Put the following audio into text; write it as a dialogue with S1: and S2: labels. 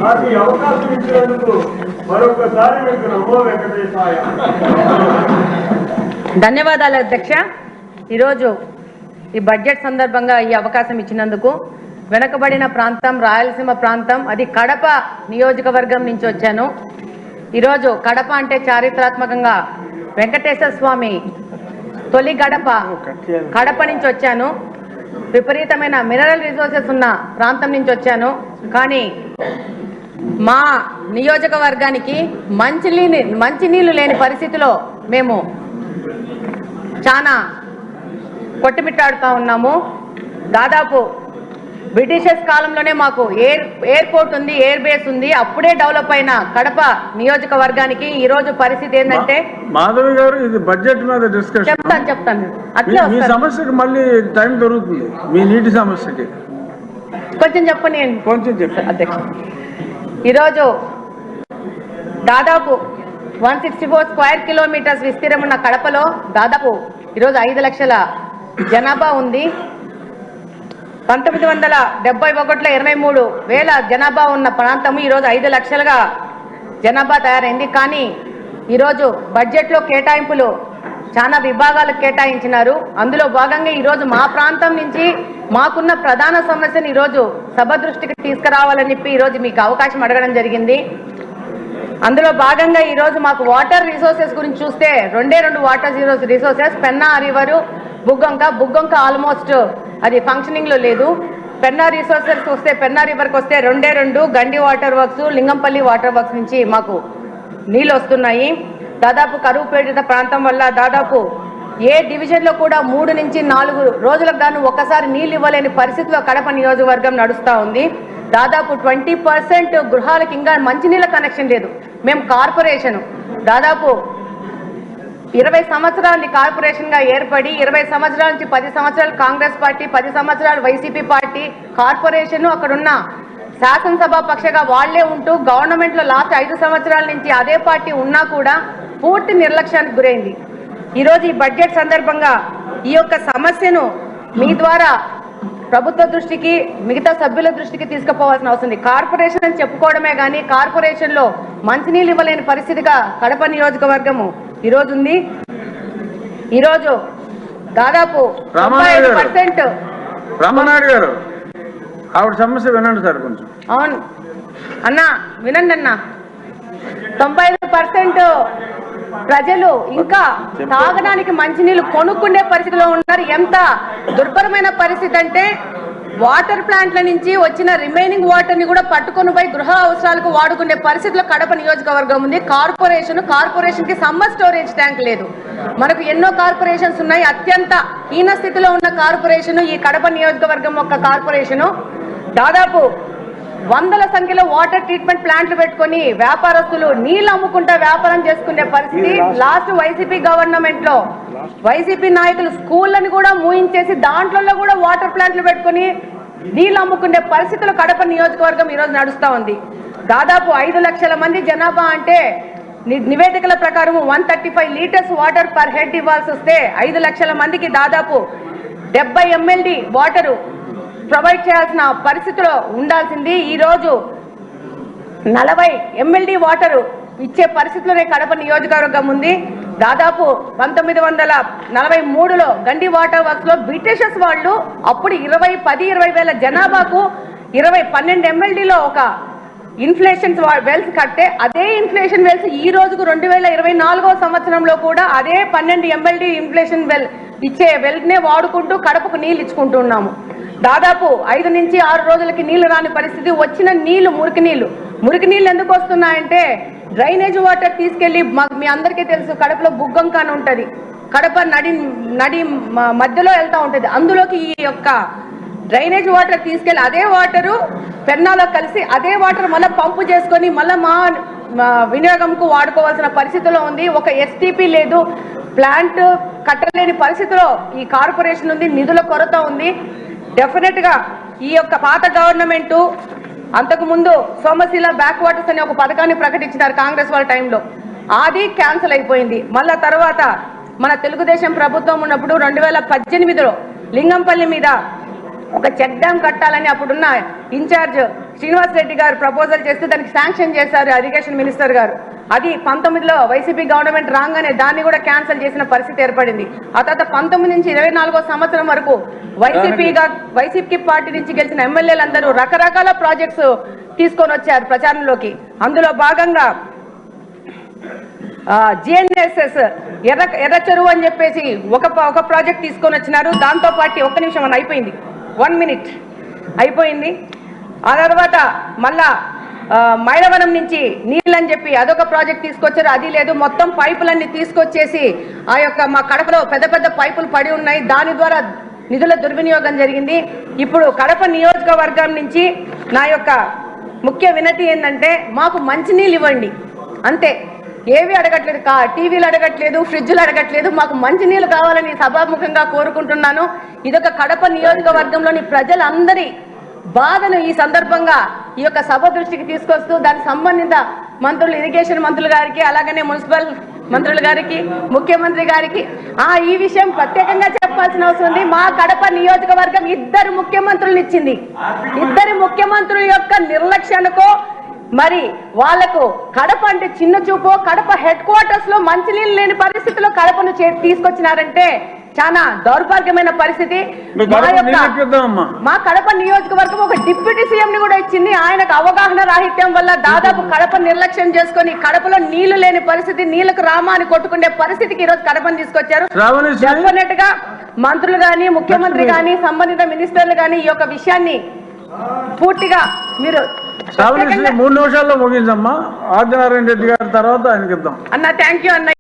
S1: నాకు ఈ అవకాశం ఇచ్చినందుకు మరొకసారి మీకు నమో వెంకటేశాయ.
S2: ధన్యవాదాలు అధ్యక్ష. ఈరోజు ఈ బడ్జెట్ సందర్భంగా ఈ అవకాశం ఇచ్చినందుకు వెనకబడిన ప్రాంతం రాయలసీమ ప్రాంతం అది కడప నియోజకవర్గం నుంచి వచ్చాను. ఈరోజు కడప అంటే చారిత్రాత్మకంగా వెంకటేశ్వర స్వామి తొలి కడప నుంచి వచ్చాను. విపరీతమైన మినరల్ రిసోర్సెస్ ఉన్న ప్రాంతం నుంచి వచ్చాను. కానీ మా నియోజకవర్గానికి మంచినీళ్ళు లేని పరిస్థితిలో మేము చాలా కొట్టుమిట్టాడుతూ ఉన్నాము. దాదాపు బ్రిటిషర్స్ కాలంలోనే మాకు ఎయిర్పోర్ట్ ఉంది, ఎయిర్ బేస్ ఉంది. అప్పుడే డెవలప్ అయిన కడప నియోజకవర్గానికి ఈ రోజు పరిస్థితి ఏంటంటే,
S3: మాధవి గారు ఇది బడ్జెట్ మీద డిస్కషన్
S2: చెప్తాను
S3: మీ సమస్యకి మళ్ళీ టైం దొరుకుతుంది. మీ నీటి సమస్యకి
S2: కొంచెం చెప్పండి.
S3: కొంచెం చెప్పండి
S2: అధ్యక్ష. ఈరోజు దాదాపు 164 స్క్వేర్ కిలోమీటర్స్ విస్తీర్ణం ఉన్న కడపలో దాదాపు ఈరోజు 5 లక్షల జనాభా ఉంది. 1971లో 23,000 జనాభా ఉన్న ప్రాంతం ఈరోజు 5 లక్షలుగా జనాభా తయారైంది. కానీ ఈరోజు బడ్జెట్లో కేటాయింపులు చాలా విభాగాలకు కేటాయించినారు. అందులో భాగంగా ఈరోజు మా ప్రాంతం నుంచి మాకున్న ప్రధాన సమస్యను ఈరోజు సభ దృష్టికి తీసుకురావాలని చెప్పి ఈరోజు మీకు అవకాశం అడగడం జరిగింది. అందులో భాగంగా ఈరోజు మాకు వాటర్ రిసోర్సెస్ గురించి చూస్తే 2 water resources, Penna river, Buggavanka almost అది ఫంక్షనింగ్లో లేదు. పెన్నా రిసోర్సెస్ వస్తే, పెన్నా రివర్కి వస్తే 2 గండి water works, Lingampally water works నుంచి మాకు నీళ్ళు వస్తున్నాయి. దాదాపు కరువు పీడిత ప్రాంతం వల్ల దాదాపు ఏ డివిజన్లో కూడా 3 నుంచి 4 రోజులకు గాను ఒక్కసారి నీళ్ళు ఇవ్వలేని పరిస్థితిలో కడప నియోజకవర్గం నడుస్తూ ఉంది. దాదాపు 20% గృహాలకు ఇంకా మంచినీళ్ళ కనెక్షన్ లేదు. మేము కార్పొరేషన్ దాదాపు 20 సంవత్సరాలు కార్పొరేషన్గా ఏర్పడి 20 సంవత్సరాల నుంచి 10 సంవత్సరాలు కాంగ్రెస్ పార్టీ, 10 సంవత్సరాలు వైసీపీ పార్టీ, కార్పొరేషన్ అక్కడున్న శాసనసభ పక్షగా వాళ్లే ఉంటూ గవర్నమెంట్లో లాస్ట్ 5 సంవత్సరాల నుంచి అదే పార్టీ ఉన్నా కూడా పూర్తి నిర్లక్ష్యానికి గురైంది. ఈరోజు ఈ బడ్జెట్ సందర్భంగా ఈ యొక్క సమస్యను మీ ద్వారా ప్రభుత్వ దృష్టికి, మిగతా సభ్యుల దృష్టికి తీసుకుపోవాల్సిన అవసరం ఉంది. కార్పొరేషన్ అని చెప్పుకోవడమే కానీ కార్పొరేషన్లో మంచినీళ్ళు ఇవ్వలేని పరిస్థితిగా కడప నియోజకవర్గము ఈరోజు ఉంది. ఈరోజు దాదాపు 95%
S3: రామనాయుడు గారు ఆవిడ సమస్య వినండి సార్ కొంచెం.
S2: అవును అన్నా, వినండి అన్నా. 95% ప్రజలు ఇంకా తాగడానికి మంచినీళ్ళు కొనుక్కునే పరిస్థితిలో ఉన్నారు. ఎంత దుర్భరమైన పరిస్థితి అంటే వాటర్ ప్లాంట్ల నుంచి వచ్చిన రిమైనింగ్ వాటర్ ని కూడా పట్టుకొని పోయి గృహ అవసరాలకు వాడుకునే పరిస్థితిలో కడప నియోజకవర్గం ఉంది. కార్పొరేషన్ కి సమ్మర్ స్టోరేజ్ ట్యాంక్ లేదు. మనకు ఎన్నో కార్పొరేషన్స్ ఉన్నాయి. అత్యంత హీన స్థితిలో ఉన్న కార్పొరేషన్ ఈ కడప నియోజకవర్గం యొక్క కార్పొరేషన్. దాదాపు 100ల సంఖ్యలో వాటర్ ట్రీట్మెంట్ ప్లాంట్లు పెట్టుకుని వ్యాపారస్తులు నీళ్లు అమ్ముకుంటా వ్యాపారం చేసుకునే పరిస్థితి. లాస్ట్ వైసీపీ గవర్నమెంట్ లో వైసీపీ నాయకులు స్కూళ్ళని కూడా మూయించేసి దాంట్లో కూడా వాటర్ ప్లాంట్లు పెట్టుకుని నీళ్లు అమ్ముకునే పరిస్థితులు కడప నియోజకవర్గం ఈరోజు నడుస్తూ ఉంది. దాదాపు 5 లక్షల మంది జనాభా అంటే నివేదికల ప్రకారం 135 లీటర్స్ వాటర్ పర్ హెడ్ ఇవ్వాల్సి వస్తే 5 లక్షల మందికి దాదాపు 70 MLD వాటరు ప్రొవైడ్ చేయాల్సిన పరిస్థితిలో ఉండాల్సింది. ఈరోజు 40 MLD వాటరు ఇచ్చే పరిస్థితిలోనే కడప నియోజకవర్గం ఉంది. దాదాపు 1943లో గండి వాటర్ వర్క్స్ లో బ్రిటిషర్స్ వాళ్ళు అప్పుడు 20 వేల జనాభాకు 12 MLDలో ఒక ఇన్ఫ్లేషన్ వెల్స్ కట్టే అదే ఇన్ఫ్లేషన్ వెల్స్ ఈ రోజుకు 2024వ సంవత్సరంలో కూడా అదే 12 MLD ఇన్ఫ్లేషన్ వెల్ ఇచ్చే వెల్నే వాడుకుంటూ కడపకు నీళ్ళు ఇచ్చుకుంటున్నాము. దాదాపు 5 నుంచి 6 రోజులకి నీళ్లు రాని పరిస్థితి. వచ్చిన నీళ్లు మురికి నీళ్లు ఎందుకు వస్తున్నాయంటే డ్రైనేజ్ వాటర్ తీసుకెళ్లి మీ అందరికీ తెలుసు కడపలో బుగ్గొంక అని ఉంటుంది. కడప నడి మధ్యలో వెళ్తూ ఉంటుంది. అందులోకి ఈ యొక్క డ్రైనేజ్ వాటర్ తీసుకెళ్లి అదే వాటరు పెన్నాలో కలిసి అదే వాటర్ మళ్ళీ పంపు చేసుకొని మళ్ళీ మా వినియోగంకు వాడుకోవాల్సిన పరిస్థితిలో ఉంది. ఒక ఎస్టీపీ లేదు, ప్లాంట్ కట్టలేని పరిస్థితిలో ఈ కార్పొరేషన్ ఉంది. నిధుల కొరత ఉంది. డెఫినెట్ గా ఈ యొక్క పాత గవర్నమెంట్ అంతకుముందు సోమశీల బ్యాక్ వాటర్స్ అనే ఒక పథకాన్ని ప్రకటించినారు కాంగ్రెస్ వాళ్ళ టైంలో. అది క్యాన్సిల్ అయిపోయింది. మళ్ళా తర్వాత మన తెలుగుదేశం ప్రభుత్వం ఉన్నప్పుడు 2018లో లింగంపల్లి మీద ఒక చెక్ డ్యామ్ కట్టాలని అప్పుడున్న ఇన్ఛార్జ్ శ్రీనివాస్ రెడ్డి గారు ప్రపోజల్ చేస్తే దానికి శాంక్షన్ చేశారు ఇరిగేషన్ మినిస్టర్ గారు. అది 19లో వైసీపీ గవర్నమెంట్ రాగానే దాన్ని కూడా క్యాన్సిల్ చేసిన పరిస్థితి ఏర్పడింది. ఆ తర్వాత 19 నుంచి 24వ సంవత్సరం వరకు వైసీపీ పార్టీ నుంచి గెలిచిన ఎమ్మెల్యేలందరూ రకరకాల ప్రాజెక్ట్స్ తీసుకొని వచ్చారు ప్రచారంలోకి. అందులో భాగంగా GNSS ఎర్ర చెరువు అని చెప్పేసి ఒక ప్రాజెక్ట్ తీసుకొని వచ్చినారు. దాంతో పాటు ఒక్క నిమిషం అని అయిపోయింది, 1 minute అయిపోయింది. ఆ తర్వాత మళ్ళా మైలవరం నుంచి నీళ్ళని చెప్పి అదొక ప్రాజెక్ట్ తీసుకొచ్చారు, అది లేదు. మొత్తం పైపులన్నీ తీసుకొచ్చేసి ఆ యొక్క మా కడపలో పెద్ద పెద్ద పైపులు పడి ఉన్నాయి, దాని ద్వారా నిధుల దుర్వినియోగం జరిగింది. ఇప్పుడు కడప నియోజకవర్గం నుంచి నా యొక్క ముఖ్య వినతి ఏంటంటే మాకు మంచినీళ్ళు ఇవ్వండి అంతే, ఏవి అడగట్లేదు, టీవీలు అడగట్లేదు, ఫ్రిడ్జ్లు అడగట్లేదు, మాకు మంచినీళ్ళు కావాలని సభాముఖంగా కోరుకుంటున్నాను. ఇదొక కడప నియోజకవర్గంలోని ప్రజలందరి బాధను ఈ సందర్భంగా ఈ యొక్క సభ దృష్టికి తీసుకొస్తూ దానికి సంబంధిత మంత్రులు, ఇరిగేషన్ మంత్రులు గారికి, అలాగనే మున్సిపల్ మంత్రులు గారికి, ముఖ్యమంత్రి గారికి ఈ విషయం ప్రత్యేకంగా చెప్పాల్సిన అవసరం ఉంది. మా కడప నియోజకవర్గం 2 ముఖ్యమంత్రులను ఇచ్చింది. 2 ముఖ్యమంత్రుల యొక్క నిర్లక్ష్యానికో మరి వాళ్లకు కడప అంటే చిన్న చూపు, కడప హెడ్ క్వార్టర్స్ లో మంచినీళ్ళు లేని పరిస్థితిలో కడపను తీసుకొచ్చినారంటే చాలా దౌర్భాగ్యమైన పరిస్థితి. మా కడప నియోజకవర్గం ఒక డిప్యూటీ సీఎం ని కూడా ఇచ్చింది. ఆయనకు అవగాహన రాహిత్యం వల్ల దాదాపు కడప నిర్లక్ష్యం చేసుకుని కడపలో నీళ్లు లేని పరిస్థితి, నీళ్లకు రామాని కొట్టుకునే పరిస్థితికి ఈ రోజు కడపని తీసుకొచ్చారు. డెఫినెట్ గా మంత్రులు గాని, ముఖ్యమంత్రి గాని, సంబంధిత మినిస్టర్లు గాని ఈ యొక్క విషయాన్ని పూర్తిగా మీరు
S3: 3 నిమిషాల్లో ముగించమ్మా. ఆదినారాయణ రెడ్డి గారి తర్వాత ఆయనకి ఇద్దాం
S2: అన్న. థ్యాంక్ యూ అన్న.